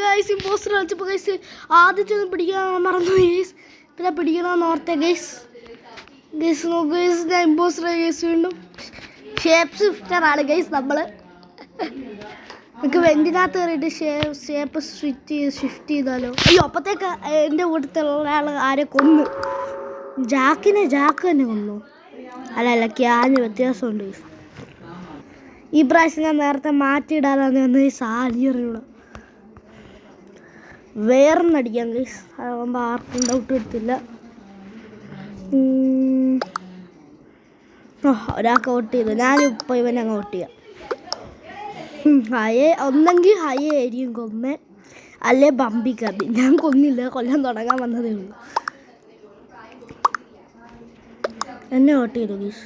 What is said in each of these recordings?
Guys impostor കളിച്ചപ്പോൾ guys ആദ്യത്തെ ഒന്ന് പിടിക്കാൻ മറന്നു ഗൈസ്. പിന്നെ പിടിക്കണമെന്ന് ഓർത്തെ ഗൈസ്. നോക്കൂ ഗൈസ്, ഞാൻ ഇമ്പോസ്റ്റർ ഗൈസ്. വീണ്ടും ഷേപ്പ് ഷിഫ്റ്ററാണ് ഗൈസ് നമ്മൾ. നമുക്ക് വെന്റിനകത്ത് കയറിയിട്ട് ഷേപ്പ് ഷിഫ്റ്റ് ചെയ്താലോ? അയ്യോ, അപ്പത്തേക്ക് എൻ്റെ കൂട്ടത്തിലുള്ള ആൾ ആരെ കൊന്നു. ജാക്ക് തന്നെ കൊന്നു. അല്ല ക്യാന് വ്യത്യാസമുണ്ട് ഗൈസ്. ഈ പ്രാവശ്യം ഞാൻ നേരത്തെ മാറ്റിയിടാനാണ് വന്ന് സാഹചര്യം വേറൊന്നടിക്കാം ഗൈസ്. അതാകുമ്പോൾ ആർക്കും ഡൗട്ട് എടുത്തില്ല. ഒരാൾക്ക് ഔട്ട് ചെയ്തു. ഞാനിപ്പോൾ ഇവനെ അങ്ങ് ഔട്ട് ചെയ്യാം. ഒന്നെങ്കിൽ ഹയെ ആയിരിക്കും കൊന്നേ, അല്ലേ ബമ്പിക്കറി. ഞാൻ കൊന്നില്ല, കൊല്ലാൻ തുടങ്ങാൻ വന്നതേ ഉള്ളൂ. എന്നെ ഔട്ട് ചെയ്തു ഗൈസ്.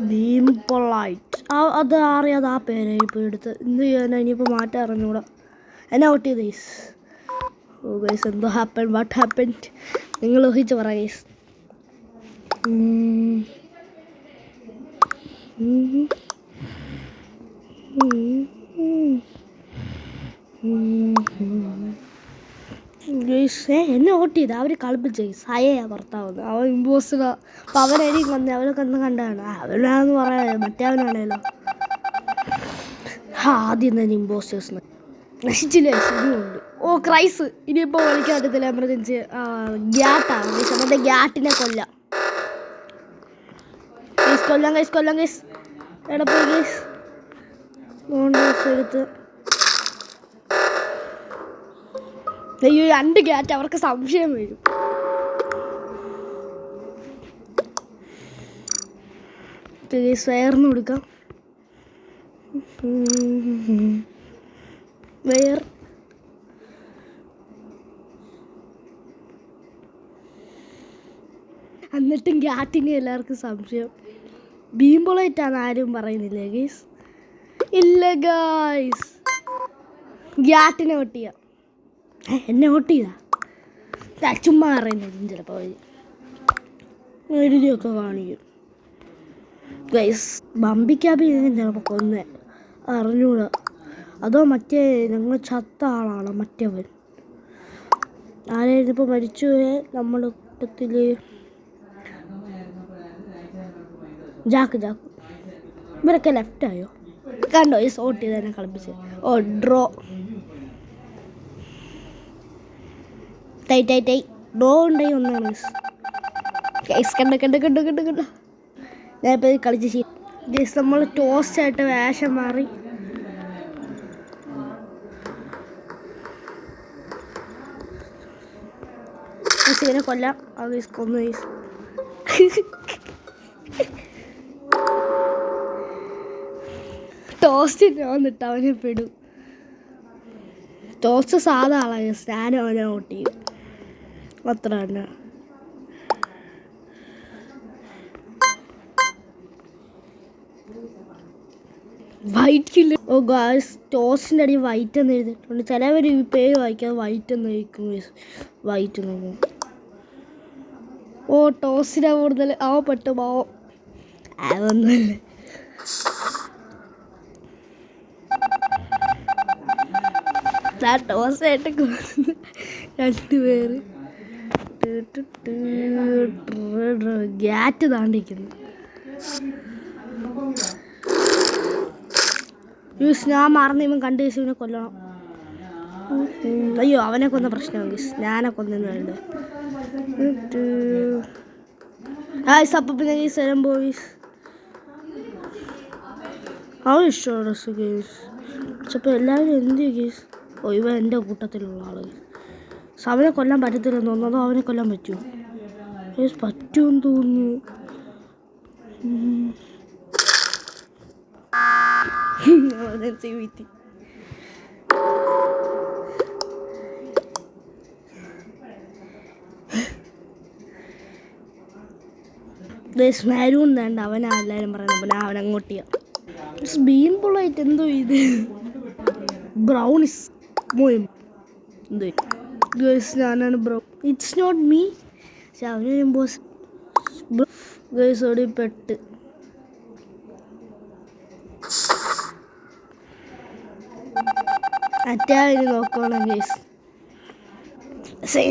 ബീം പൊളൈറ്റ് അത് അറിയാതെ ആ പേര് ഇപ്പോൾ എടുത്ത് എന്ത് ചെയ്യാനാ? ഇനിയിപ്പോൾ മാറ്റാൻ അറിഞ്ഞൂടാ. എന്നെ ഔട്ട് ചെയ്തു ഗൈസ്. ഓ ഗൈസ്, എന്തോ വാട്ട് ഹാപ്പൻ? നിങ്ങൾ ഊഹിച്ച് പറ ഗൈസ്. എന്നെ ഔട്ട് ചെയ്ത് അവർ കളിപ്പിച്ച് ഗൈസ്. ഹയയാ പുറത്താവുന്നത്. അവൻ ഇമ്പോസ്റ്റർ. അപ്പം അവനെനിക്ക് വന്ന് അവനൊക്കെ ഒന്ന് കണ്ടാണ്. അവനാന്ന് പറയാ മറ്റേ അവനാണല്ലോ. ആദ്യം തന്നെ ഇമ്പോസ്റ്റേഴ്സ് നശിച്ചില്ല. ഇനിയുണ്ട്. ഓ ക്രൈസ്, ഇനിയിപ്പോൾ കളിക്കാൻ പറ്റത്തില്ല. എമർജൻസി ഗ്യാട്ടാണ് ഗൈസ്. നമ്മുടെ ഗ്യാട്ടിനെ കൊല്ലാം ഗൈസ്. എവിടെ പോയി ഗൈസ്? മോണ്ടോസ് എടുത്ത്. അയ്യോ, 2 ഗ്യാറ്റ്. അവർക്ക് സംശയം വരും. വയറിന് കൊടുക്കാം. വയർ എന്നിട്ടും ഗ്യാറ്റിന് എല്ലാവർക്കും സംശയം. ബീംബോളായിട്ടാണ് ആരും പറയുന്നില്ല ഗൈസ്. ഇല്ല ഗൈസ്, ഗ്യാറ്റിനെ ഔട്ട് ചെയ്യാം. എന്നെ ഔട്ട് ചെയ്താ ചുമ്മാ അറിയുന്നതും ചിലപ്പോൾ എഴുതിയൊക്കെ കാണിക്കും ഗൈസ്. ബമ്പിക്കാബി ചിലപ്പോൾ കൊന്നേ അറിഞ്ഞൂടാ. അതോ മറ്റേ ഞങ്ങൾ ചത്ത ആളാണോ മറ്റവൻ? ആരായിരുന്നു ഇപ്പോൾ മരിച്ചു നമ്മുടെ കൂട്ടത്തിൽ? ജാക്ക്. ഇവരൊക്കെ ലെഫ്റ്റായോ? കണ്ടോ ഈ സോട്ട് ചെയ്ത് തന്നെ കളിപ്പിച്ച്. ഓ ഡ്രോ ടൈ ഡ്രോ ഉണ്ടായി ഒന്നാണ് ഗൈസ്. കണ്ടോ ഞാനിപ്പോൾ കളിച്ച് ഗൈസ്. നമ്മൾ ടോസ്റ്റായിട്ട് വേഷം മാറി. ഇവനെ കൊല്ലാം. കൊന്നു ഗൈസ്. ടോസ്റ്റ് വന്നിട്ട് അവനെ പെടും. ടോസ്റ്റ് സാധാ ആളാണ് ഗൈസ്. ഞാനും അവനെ ഔട്ട് ചെയ്യും. അത്ര തന്നെ. White kill. ഓ ഗൈസ്, ടോസ്റ്റിൻ്റെ അടി വൈറ്റ് എന്ന് എഴുതിയിട്ടുണ്ട്. ചിലവർ ഈ പേര് വായിക്കാതെ വൈറ്റ് എന്ന് കഴിക്കും ഗൈസ്. വൈറ്റ് നോക്കും. ഓ ടോസ്റ്റിനെ കൂടുതൽ പെട്ടു പാവം. അതൊന്നുമല്ല. ടോസ്റ്റായിട്ട് 2 പേര് ഗ്യാറ്റ് താണ്ടിക്കുന്നു. ഞാൻ മറന്ന് ഇവൻ കണ്ട് ഗൈസ്. ഇവനെ കൊല്ലണം. അയ്യോ, അവനെ കൊന്ന പ്രശ്നമാണ് ഗൈസ്. ഞാനെ കൊന്നുണ്ട്. അപ്പം പിന്നെ ഗൈസ് വരാൻ പോയിസ്. അവൻ ഇഷ്ടമാണ് ഗൈസ്. പക്ഷപ്പോൾ എല്ലാവരും എന്ത് ഗൈസ്? ഓ ഇവൻ എൻ്റെ കൂട്ടത്തിലുള്ള ആൾ. അവനെ കൊല്ലാൻ പറ്റത്തില്ലെന്ന് തോന്നുന്നു. അതോ അവനെ കൊല്ലാൻ പറ്റുമോ ഗൈസ്? പറ്റുമെന്ന് തോന്നുന്നു. സ്മാരും വേണ്ട. അവനാ എല്ലാവരും പറയുന്നത്. പിന്നെ അവനങ്ങോട്ട് ചെയ്യാം. ബീം പൊളായിട്ട് എന്തോ ഇത് ബ്രൗണിസ് മോയും എന്തോ ഗേഴ്സ്. ഞാനാണ് ബ്രോ. It's not me. പക്ഷെ അവന് ബോസ് ഗേഴ്സ് ഓടി പെട്ട്. അറ്റാവിന് നോക്കണം ഗേസ്.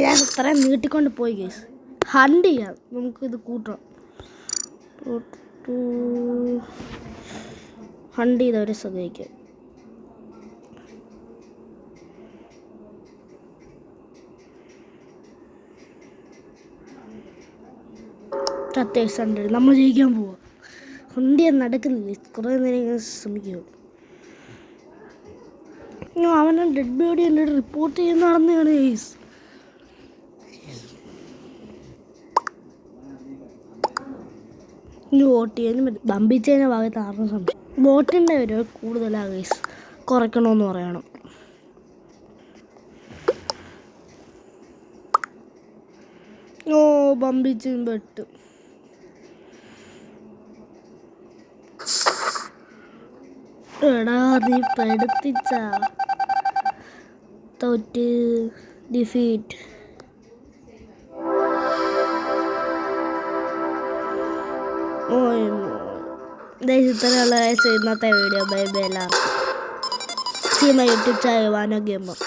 ഞാൻ ഇത്രയും നീട്ടിക്കൊണ്ട് പോയി ഗേസ്. ഹണ്ട് ചെയ്യാം, നമുക്കിത് കൂട്ടാം. ഹണ്ട് ചെയ്തവരെ സഹായിക്കാം. നമ്മൾ ജയിക്കാൻ പോവാ. ഹണ്ടി നടക്കുന്നില്ല, കുറേ നേരം ഇങ്ങനെ ശ്രമിക്കുക. അവനെ ഡെഡ് ബോഡി എൻ്റെ റിപ്പോർട്ട് ചെയ്യുന്ന നടന്നതാണ് ഗൈസ്. ഇനി വോട്ട് ചെയ്യാനും പറ്റും. ബമ്പിച്ചതിൻ്റെ ഭാഗത്ത് ആർക്കും സംശയം. വോട്ടിൻ്റെ ഒരു കൂടുതലാണ് ഗൈസ്, കുറയ്ക്കണമെന്ന് പറയണം. ഓ ബമ്പിച്ചും പെട്ടു. എടാ നീ പെടുത്തിച്ച തോറ്റ്. ഡിഫീറ്റ്. ഇത്രയുള്ള ഇന്നത്തെ വീഡിയോ. ബൈ ബൈ എല്ലാവർക്കും. യൂട്യൂബ് ചാനൽ വാനോ ഗെയിമർ.